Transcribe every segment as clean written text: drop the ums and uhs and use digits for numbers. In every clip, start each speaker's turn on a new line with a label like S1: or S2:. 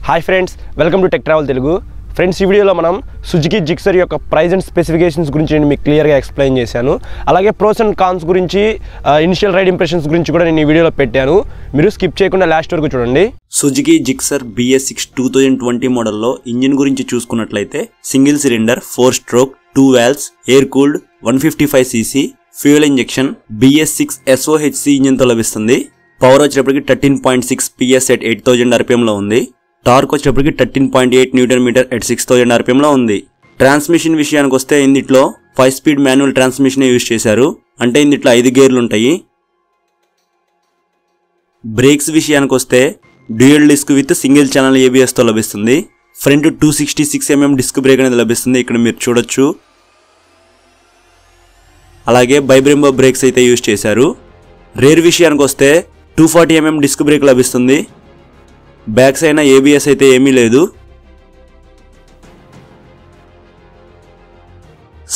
S1: Hi friends, welcome to tech travel Telugu. Friends, ఈ వీడియోలో మనం సుజుకి జిక్సర్ యొక్క ప్రైస్ అండ్ స్పెసిఫికేషన్స్ గురించి నేను మీకు క్లియర్గా ఎక్స్ప్లెయిన్ చేశాను. అలాగే ప్రోస్ అండ్ కాన్స్ గురించి, ఇనిషియల్ రైడ్ ఇంప్రెషన్స్ గురించి కూడా నేను ఈ వీడియోలో పెట్టాను. మీరు స్కిప్ చేయకుండా లాస్ట్ వరకు చూడండి.
S2: సుజుకి జిక్సర్ BS6 2020 మోడల్లో ఇంజిన్ గురించి చూసుకున్నట్లయితే single cylinder 4 stroke 2 valves air cooled 155cc fuel injection BS6 SOHC engine తో లభిస్తుంది. పవర్ వచ్చేటప్పటికి 13.6 PS at 8000 RPM లో ఉంది. టార్క్ వచ్చేటప్పటికి 13.8 Nm at 6000 RPM లో ఉంది. ట్రాన్స్మిషన్ విషయానికి వస్తే ఇందులో 5 స్పీడ్ మాన్యువల్ ట్రాన్స్మిషన్ యూజ్ చేశారు. అంటే ఇందులో 5 గేర్లు ఉంటాయి. బ్రేక్స్ విషయానికి వస్తే dual disc with single channel ABS తో లభిస్తుంది. ఫ్రంట్ 266mm డిస్క్ బ్రేక్ అనేది లభిస్తుంది, ఇక్కడ మీరు చూడొచ్చు. అలాగే బైబ్రెంబో బ్రేక్స్ అయితే యూజ్ చేశారు. రేర్ విషయానికి వస్తే 240mm డిస్క్ బ్రేక్ లభిస్తుంది. బ్యాక్ సైడ్ ABS అయితే ఏమీ లేదు.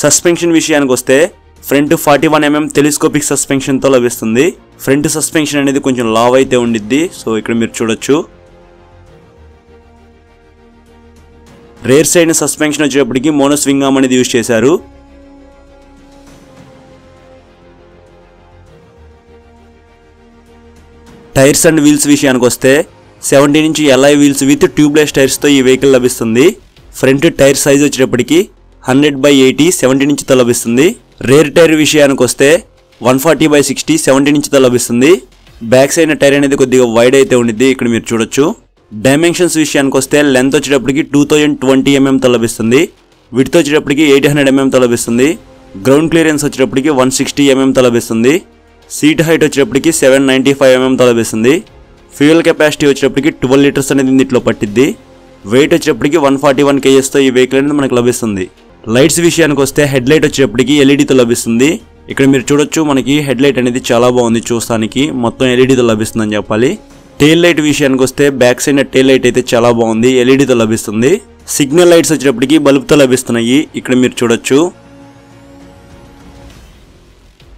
S2: సస్పెన్షన్ విషయానికి వస్తే ఫ్రంట్ 41mm టెలిస్కోపిక్ సస్పెన్షన్ తో లభిస్తుంది. ఫ్రంట్ సస్పెన్షన్ అనేది కొంచెం లావ్ అయితే ఉండిద్ది, సో ఇక్కడ మీరు చూడొచ్చు. రేర్ సైడ్ సస్పెన్షన్ వచ్చేటప్పటికి మోనో స్వింగ్ ఆర్మ్ అనేది యూజ్ చేశారు. టైర్స్ అండ్ వీల్స్ విషయానికి వస్తే 17 inch LI wheels with tubeless tyres తో ఈ వెహికల్ లభిస్తుంది. ఫ్రంట్ టైర్ సైజ్ వచ్చేటప్పటికి 100/80 17 ఇంచ్ తో లభిస్తుంది. రేర్ టైర్ విషయానికి వస్తే 140/60 17 ఇంచ్ తో లభిస్తుంది. బ్యాక్ సైడ్ టైర్ అనేది కొద్దిగా వైడ్ అయితే ఉండిద్ది, ఇక్కడ మీరు చూడొచ్చు. డైమెన్షన్స్ విషయానికి వస్తే లెంత్ వచ్చేటప్పటికి 2020mm తో లభిస్తుంది. విడ్త్ వచ్చేటప్పటికి 800mm తో లభిస్తుంది. గ్రౌండ్ క్లియరెన్స్ వచ్చేటప్పటికి 160mm తో లభిస్తుంది. సీట్ హైట్ వచ్చేటప్పటికి 795mm తో లభిస్తుంది. ఫ్యూయల్ కెపాసిటీ వచ్చేటప్పటికి 12 లీటర్స్ అనేది ఇందులో పట్టిద్ది. వెయిట్ వచ్చేటప్పటికి 141 kgs తో ఈ వెహికల్ అనేది మనకు లభిస్తుంది. లైట్స్ విషయానికి వస్తే హెడ్ లైట్ వచ్చేటప్పటికి LED తో లభిస్తుంది. ఇక్కడ మీరు చూడొచ్చు, మనకి హెడ్ లైట్ అనేది చాలా బాగుంది చూస్తానికి, మొత్తం LED తో లభిస్తుందని చెప్పాలి. టెయిల్ లైట్ విషయానికి వస్తే బ్యాక్ సైడ్ టెయిల్ లైట్ అయితే చాలా బాగుంది, LED తో లభిస్తుంది. సిగ్నల్ లైట్స్ వచ్చేటప్పటికి బల్బ్ తో లభిస్తున్నాయి, ఇక్కడ మీరు చూడొచ్చు.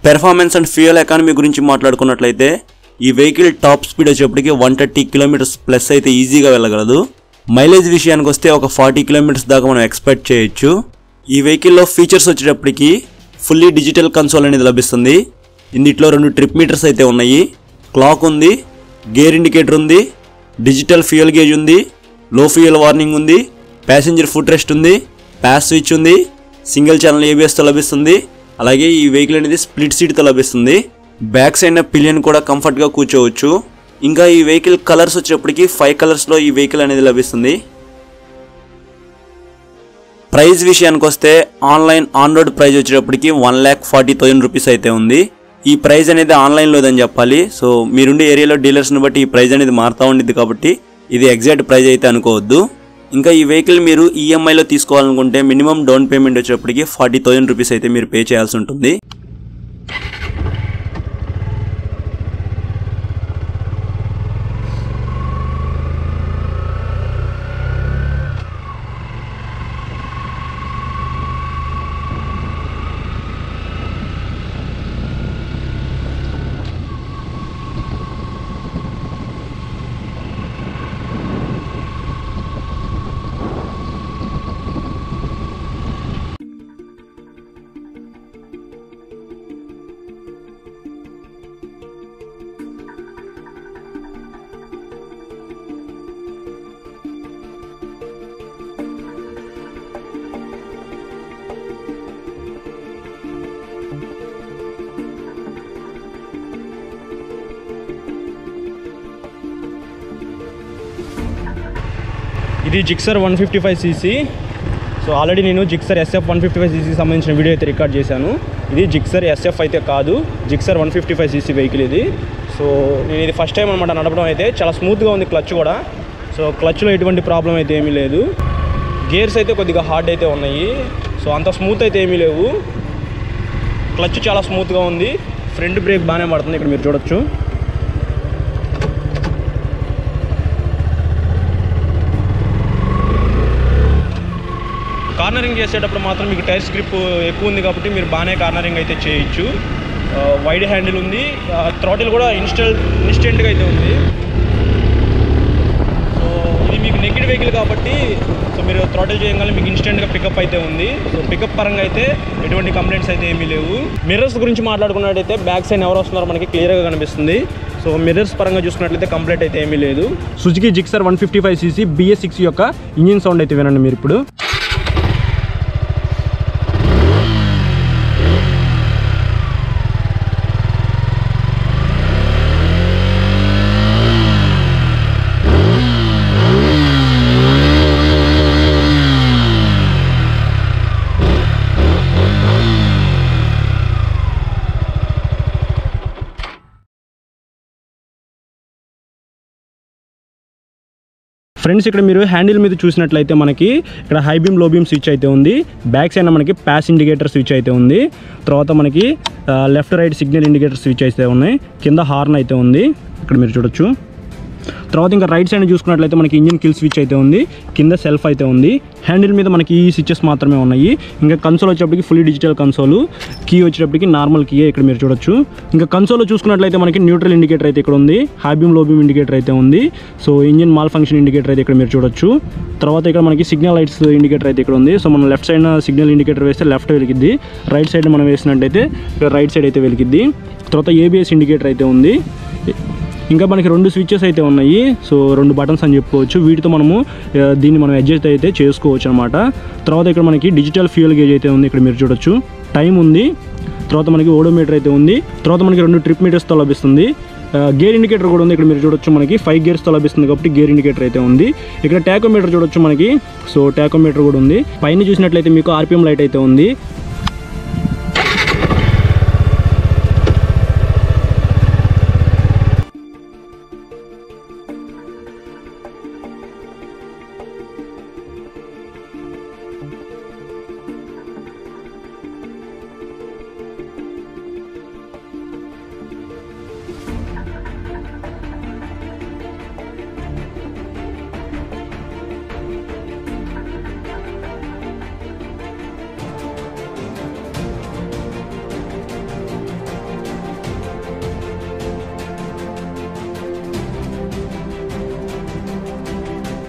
S2: పెర్ఫార్మెన్స్ అండ్ ఫ్యూయల్ ఎకానమీ గురించి మాట్లాడుకున్నట్లయితే ఈ వెహికల్ టాప్ స్పీడ్ వచ్చేప్పటికి 130 km+ అయితే ఈజీగా వెళ్ళగలదు. మైలేజ్ విషయానికి వస్తే ఒక 40 km దాకా మనం ఎక్స్పెక్ట్ చేయొచ్చు. ఈ వెహికల్లో ఫీచర్స్ వచ్చేటప్పటికి ఫుల్లీ డిజిటల్ కన్సోల్ అనేది లభిస్తుంది. ఇందులో 2 ట్రిప్ మీటర్స్ అయితే ఉన్నాయి. క్లాక్ ఉంది, గేర్ ఇండికేటర్ ఉంది, డిజిటల్ ఫ్యూయల్ గేజ్ ఉంది, లో ఫ్యూయల్ వార్నింగ్ ఉంది, ప్యాసింజర్ ఫుట్ రెస్ట్ ఉంది, ప్యాస్ స్విచ్ ఉంది, సింగిల్ ఛానల్ ABS తో లభిస్తుంది. అలాగే ఈ వెహికల్ అనేది స్ప్లిట్ సీట్ తో లభిస్తుంది. బ్యాక్ సైడ్ పిలియన్ కూడా కంఫర్ట్ గా కూర్చోవచ్చు. ఇంకా ఈ వెహికల్ కలర్స్ వచ్చేప్పటికి 5 కలర్స్ లో ఈ వెహికల్ అనేది లభిస్తుంది. ప్రైస్ విషయానికి వస్తే ఆన్లైన్ ఆన్ రోడ్ ప్రైస్ వచ్చేటప్పటికి 1,40,000 రూపీస్ అయితే ఉంది. ఈ ప్రైస్ అనేది ఆన్లైన్ లోదని చెప్పాలి. సో మీరుండే ఏరియాలో డీలర్స్ ని బట్టి ఈ ప్రైస్ అనేది మారుతూ ఉండిద్ది, కాబట్టి ఇది ఎగ్జాక్ట్ ప్రైస్ అయితే అనుకోవద్దు. ఇంకా ఈ వెహికల్ మీరు EMIలో తీసుకోవాలనుకుంటే మినిమం డౌన్ పేమెంట్ వచ్చేటప్పటికి 40,000 రూపీస్ అయితే మీరు పే చేయాల్సి ఉంటుంది.
S1: ఇది జిక్సర్ 155cc. సో ఆల్రెడీ నేను జిక్సర్ SF 155cc సంబంధించిన వీడియో అయితే రికార్డ్ చేశాను. ఇది జిక్సర్ SF అయితే కాదు, జిక్సర్ 155cc వెహికల్ ఇది. సో నేను ఇది ఫస్ట్ టైం అనమాట నడపడం. అయితే చాలా స్మూత్గా ఉంది క్లచ్ కూడా. సో క్లచ్లో ఎటువంటి ప్రాబ్లం అయితే ఏమీ లేదు. గేర్స్ అయితే కొద్దిగా హార్డ్ అయితే ఉన్నాయి, సో అంత స్మూత్ అయితే ఏమీ లేవు. క్లచ్ చాలా స్మూత్గా ఉంది. ఫ్రంట్ బ్రేక్ బాగానే పడుతుంది, ఇక్కడ మీరు చూడొచ్చు. కార్నరింగ్ చేసేటప్పుడు మాత్రం మీకు టైర్స్ గ్రిప్ ఎక్కువ ఉంది కాబట్టి మీరు బాగానే కార్నరింగ్ అయితే చేయొచ్చు. వైడ్ హ్యాండిల్ ఉంది, థ్రాటిల్ కూడా ఇన్స్టెంట్గా అయితే ఉంది. సో ఇది మీకు నెగిటివ్ కాబట్టి సో మీరు థ్రాటిల్ చేయగానే మీకు ఇన్స్టెంట్గా పికప్ అయితే ఉంది. సో పికప్ పరంగా అయితే ఎటువంటి కంప్లైంట్స్ అయితే ఏమీ లేవు. మిర్రర్స్ గురించి మాట్లాడుకున్నట్టయితే బ్యాక్ సైడ్ ఎవరు వస్తున్నారో మనకి క్లియర్గా కనిపిస్తుంది. సో మిర్రర్స్ పరంగా చూసుకున్నట్లయితే కంప్లైంట్ అయితే ఏమీ లేదు. సుజుకి జిక్సర్ 155cc BS6 యొక్క ఇంజిన్ సౌండ్ అయితే వినండి మీరు ఇప్పుడు. ఫ్రెండ్స్ ఇక్కడ మీరు హ్యాండిల్ మీద చూసినట్లయితే మనకి ఇక్కడ హై బీమ్ లో బీమ్ స్విచ్ అయితే ఉంది. బ్యాక్ సైడ్ మనకి పాస్ ఇండికేటర్ స్విచ్ అయితే ఉంది. తర్వాత మనకి left right signal indicator switch అయితే ఉన్నాయి. కింద హార్న్ అయితే ఉంది ఇక్కడ మీరు చూడొచ్చు. తర్వాత ఇంకా రైట్ సైడ్ చూసుకున్నట్లయితే మనకి ఇంజిన్ కిల్ స్విచ్ అయితే ఉంది. కింద సెల్ఫ్ అయితే ఉంది. హ్యాండిల్ మీద మనకి ఈ స్విచెస్ మాత్రమే ఉన్నాయి. ఇంకా కన్సోల్ వచ్చేటప్పటికి ఫుల్లీ డిజిటల్ కన్సోల్, కీ వచ్చేటప్పటికి నార్మల్ కీ ఇక్కడ మీరు చూడొచ్చు. ఇంకా కన్సోల్లో చూసుకున్నట్లయితే మనకి న్యూట్రల్ ఇండికేటర్ అయితే ఇక్కడ ఉంది. హై బీమ్ లో బీమ్ ఇండికేటర్ అయితే ఉంది. So engine mall function indicator అయితే ఇక్కడ మీరు చూడొచ్చు. తర్వాత ఇక్కడ మనకి సిగ్నల్ లైట్స్ ఇండికేటర్ అయితే ఇక్కడ ఉంది. సో మనం లెఫ్ట్ సైడ్ సిగ్నల్ ఇండికేటర్ వేస్తే లెఫ్ట్ వెలిగిద్ది, రైట్ సైడ్ మనం వేసినట్టయితే ఇక్కడ రైట్ సైడ్ అయితే వెలిగిద్ది. తర్వాత ABS ఇండికేటర్ అయితే ఉంది. ఇంకా మనకి 2 స్విచెస్ అయితే ఉన్నాయి. సో 2 బటన్స్ అని చెప్పుకోవచ్చు. వీటితో మనము దీన్ని మనం అడ్జస్ట్ అయితే చేసుకోవచ్చు అనమాట. తర్వాత ఇక్కడ మనకి డిజిటల్ ఫ్యూయల్ గేజ్ అయితే ఉంది ఇక్కడ మీరు చూడొచ్చు. టైం ఉంది. తర్వాత మనకి ఓడోమీటర్ అయితే ఉంది. తర్వాత మనకి 2 ట్రిప్ మీటర్స్తో లభిస్తుంది. గేర్ ఇండికేటర్ కూడా ఉంది ఇక్కడ మీరు చూడొచ్చు. మనకి 5 గేర్స్తో లభిస్తుంది కాబట్టి గేర్ ఇండికేటర్ అయితే ఉంది. ఇక్కడ టాకోమీటర్ చూడొచ్చు మనకి. సో టాకోమీటర్ కూడా ఉంది. పైన చూసినట్లయితే మీకు RPM లైట్ అయితే ఉంది.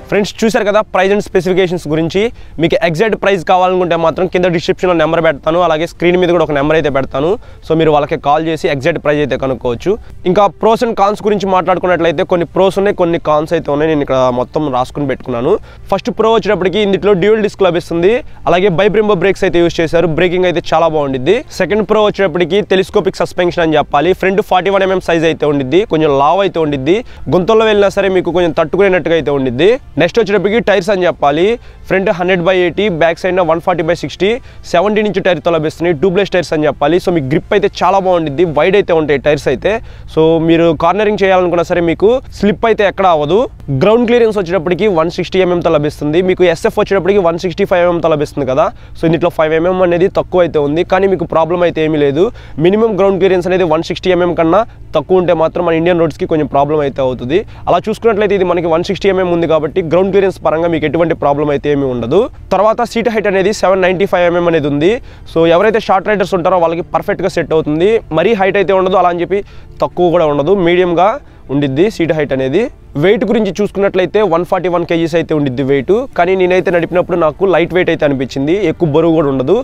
S3: ఫ్రెండ్స్ చూశారు కదా ప్రైస్ అండ్ స్పెసిఫికేషన్స్ గురించి. మీకు ఎగ్జాక్ట్ ప్రైస్ కావాలనుకుంటే మాత్రం కింద డిస్క్రిప్షన్లో నెంబర్ పెడతాను, అలాగే స్క్రీన్ మీద కూడా ఒక నెంబర్ అయితే పెడతాను. సో మీరు వాళ్ళకి కాల్ చేసి ఎగ్జాక్ట్ ప్రైస్ అయితే కనుక్కోవచ్చు. ఇంకా ప్రోస్ అండ్ కాన్స్ గురించి మాట్లాడుకున్నట్లయితే కొన్ని ప్రోస్ ఉన్నాయి, కొన్ని కాన్స్ అయితే ఉన్నాయి. నేను ఇక్కడ మొత్తం రాసుకుని పెట్టుకున్నాను. ఫస్ట్ ప్రో వచ్చేటప్పటికి ఇందులో డ్యూయల్ డిస్క్ లభిస్తుంది, అలాగే బైబ్రింబో బ్రేక్స్ అయితే యూస్ చేశారు. బ్రేకింగ్ అయితే చాలా బాగుండిద్ది. సెకండ్ ప్రో వచ్చేటప్పటికి టెలిస్కోపిక్ సస్పెన్షన్ అని చెప్పాలి. ఫ్రంట్ 41mm సైజ్ అయితే ఉండిద్ది, కొంచెం లావ్ అయితే ఉండిద్ది. గుంతల్లో వెళ్ళినా సరే మీకు కొంచెం తట్టుకునేట్టుగా అయితే ఉండిద్ది. నెక్స్ట్ వచ్చేటప్పటికి టైర్స్ అని చెప్పాలి. ఫ్రంట్ 100/80, బ్యాక్ సైడ్ 140/60 17 ఇంచ్ టైర్తో లభిస్తున్నాయి. ట్యూబ్లెస్ టైర్స్ అని చెప్పాలి. సో మీ గ్రిప్ అయితే చాలా బాగుండిద్ది, వైడ్ అయితే ఉంటాయి టైర్స్ అయితే. సో మీరు కార్నరింగ్ చేయాలనుకున్నా సరే మీకు స్లిప్ అయితే ఎక్కడ అవ్వదు. గ్రౌండ్ క్లియరెన్స్ వచ్చేటప్పటికి 160mm లభిస్తుంది. మీకు SF వచ్చేటప్పటికి 165mm లభిస్తుంది కదా. సో ఇందులో 5mm అనేది తక్కువ అయితే ఉంది, కానీ మీకు ప్రాబ్లం అయితే ఏమీ లేదు. మినిమం గ్రౌండ్ క్లియరెన్స్ అనేది 160mm కన్నా తక్కువ ఉంటే మాత్రం మన ఇండియన్ రోడ్స్కి కొంచెం ప్రాబ్లం అయితే అవుతుంది. అలా చూసుకున్నట్లయితే ఇది మనకి 160mm ఉంది కాబట్టి గ్రౌండ్ క్లియరెన్స్ పరంగా మీకు ఎటువంటి ప్రాబ్లం అయితే ఏమీ ఉండదు. తర్వాత సీట్ హైట్ అనేది 795mm అనేది ఉంది. సో ఎవరైతే షార్ట్ రైడర్స్ ఉంటారో వాళ్ళకి పర్ఫెక్ట్గా సెట్ అవుతుంది. మరీ హైట్ అయితే ఉండదు, అలా అని చెప్పి తక్కువ కూడా ఉండదు, మీడియంగా ఉండిద్ది సీట్ హైట్ అనేది. వెయిట్ గురించి చూసుకున్నట్లయితే 141 kgs అయితే ఉండిద్ది వెయిట్. కానీ నేనైతే నడిపినప్పుడు నాకు లైట్ వెయిట్ అయితే అనిపించింది, ఎక్కువ బరువు కూడా ఉండదు.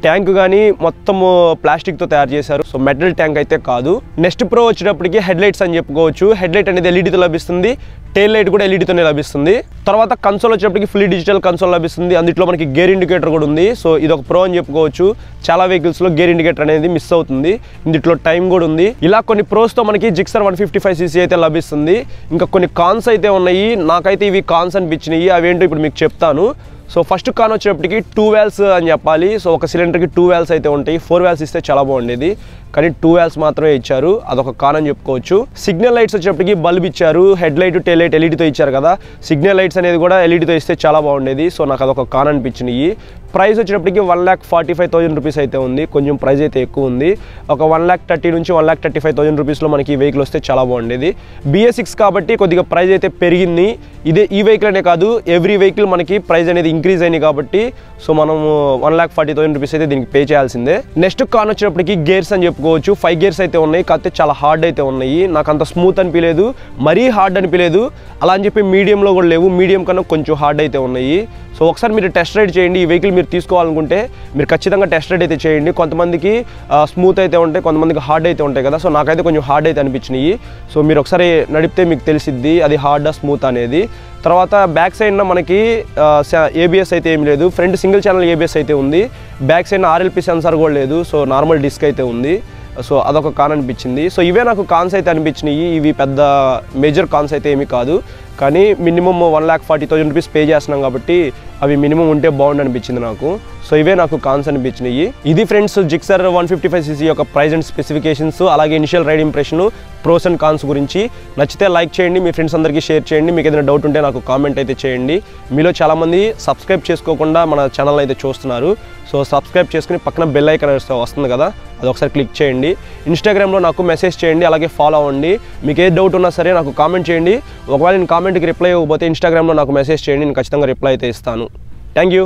S3: ట్యాంక్ కానీ మొత్తము ప్లాస్టిక్తో తయారు చేశారు, సో మెటల్ ట్యాంక్ అయితే కాదు. నెక్స్ట్ ప్రో వచ్చేటప్పటికి హెడ్ లైట్స్ అని చెప్పుకోవచ్చు. హెడ్ లైట్ అనేది ఎల్ఈడితో లభిస్తుంది, టైల్ లైట్ కూడా ఎల్ఈడితోనే లభిస్తుంది. తర్వాత కన్సోల్ వచ్చేటప్పటికి ఫుల్లీ డిజిటల్ కన్సోల్ లభిస్తుంది. అందులో మనకి గేర్ ఇండికేటర్ కూడా ఉంది. సో ఇది ఒక ప్రో అని చెప్పుకోవచ్చు. చాలా వెహికల్స్లో గేర్ ఇండికేటర్ అనేది మిస్ అవుతుంది, ఇందులో టైం కూడా ఉంది. ఇలా కొన్ని ప్రోస్తో మనకి జిక్సర్ 155cc అయితే లభిస్తుంది. ఇంకా కొన్ని కాన్స్ అయితే ఉన్నాయి, నాకైతే ఇవి కాన్స్ అనిపించినాయి. అవేంటో ఇప్పుడు మీకు చెప్తాను. సో ఫస్ట్ కాన్ వచ్చేటప్పటికి 2 వాల్వ్స్ అని చెప్పాలి. సో ఒక సిలిండర్కి 2 వాల్వ్స్ అయితే ఉంటాయి. 4 వాల్వ్స్ ఇస్తే చాలా బాగుండేది, కానీ 2 వాల్వ్స్ మాత్రమే ఇచ్చారు, అదొక కాన్ అని చెప్పుకోవచ్చు. సిగ్నల్ లైట్స్ వచ్చేటప్పటికి బల్బ్ ఇచ్చారు, హెడ్ లైట్ టైల్ లైట్ ఎల్ఈడితో ఇచ్చారు కదా. సిగ్నల్ లైట్స్ అనేది కూడా ఎల్ఈడితో ఇస్తే చాలా బాగుండేది. సో నాకు అదొక కాన్ అనిపించినాయి. ప్రైస్ వచ్చేటప్పటికి 1,45,000 రూపీస్ అయితే ఉంది. కొంచెం ప్రైస్ అయితే ఎక్కువ ఉంది. ఒక 1,30,000 నుంచి 1,35,000 రూపీస్లో మనకి ఈ వెహికల్ వస్తే చాలా బాగుండేది. BS6 కాబట్టి కొద్దిగా ప్రైస్ అయితే పెరిగింది. ఈ వెహికల్ అనే కాదు, ఎవ్రీ వెహికల్ మనకి ప్రైస్ అనేది ఇంక్రీజ్ అయింది కాబట్టి సో మనము 1,40,000 రూపీస్ అయితే దీనికి పే చేయాల్సిందే. నెక్స్ట్ కాన్ వచ్చేటప్పటికి గేర్స్ అని చెప్పుకోవచ్చు. 5 గేర్స్ అయితే ఉన్నాయి, కాకపోతే చాలా హార్డ్ అయితే ఉన్నాయి. నాకు అంత స్మూత్ అనిపించలేదు, మరీ హార్డ్ అనిపించలేదు, అలా అని చెప్పి మీడియంలో కూడా లేవు, మీడియం కన్నా కొంచెం హార్డ్ అయితే ఉన్నాయి. సో ఒకసారి మీరు టెస్ట్ రైడ్ చేయండి. ఈ వెహికల్ మీరు తీసుకోవాలనుకుంటే మీరు ఖచ్చితంగా టెస్ట్ రైడ్ అయితే చేయండి. కొంతమందికి స్మూత్ అయితే ఉంటాయి, కొంతమందికి హార్డ్ అయితే ఉంటాయి కదా. సో నాకైతే కొంచెం హార్డ్ అయితే అనిపించినాయి. సో మీరు ఒకసారి నడిపితే మీకు తెలిసిద్ది అది హార్డా స్మూత్ అనేది. తర్వాత బ్యాక్ సైడ్న మనకి ABS అయితే ఏమి లేదు, ఫ్రంట్ సింగిల్ ఛానల్ ABS అయితే ఉంది. బ్యాక్ సైడ్న RLP సెన్సార్ కూడా లేదు. సో నార్మల్ డిస్క్ అయితే ఉంది. సో అదొక కాన్ అనిపించింది. సో ఇవే నాకు కాన్స్ అయితే అనిపించినాయి. ఇవి పెద్ద మేజర్ కాన్స్ అయితే ఏమీ కాదు, కానీ మినిమం 1,40,000 రూపీస్ పే చేస్తున్నాం కాబట్టి అవి మినిమం ఉంటే బాగుండు అనిపించింది నాకు. సో ఇవే నాకు కాన్స్ అనిపించినాయి. ఇది ఫ్రెండ్స్ జిక్సర్ 155cc యొక్క ప్రైస్ అండ్ స్పెసిఫికేషన్స్, అలాగే initial ride impression, pros and cons గురించి. నచ్చితే లైక్ చేయండి, మీ ఫ్రెండ్స్ అందరికీ షేర్ చేయండి. మీకు ఏదైనా డౌట్ ఉంటే నాకు కామెంట్ అయితే చేయండి. మీలో చాలామంది సబ్స్క్రైబ్ చేసుకోకుండా మన ఛానల్ అయితే చూస్తున్నారు. సో సబ్స్క్రైబ్ చేసుకుని పక్కన బెల్ ఐకాన్ వస్తుంది కదా, అది ఒకసారి క్లిక్ చేయండి. ఇన్స్టాగ్రామ్లో నాకు మెసేజ్ చేయండి, అలాగే ఫాలో అవ్వండి. మీకు ఏ డౌట్ ఉన్నా సరే నాకు కామెంట్ చేయండి. ఒకవేళ నేను కామెంట్కి రిప్లై ఇవ్వకపోతే ఇన్స్టాగ్రామ్లో నాకు మెసేజ్ చేయండి, నేను ఖచ్చితంగా రిప్లై అయితే ఇస్తాను. Thank you.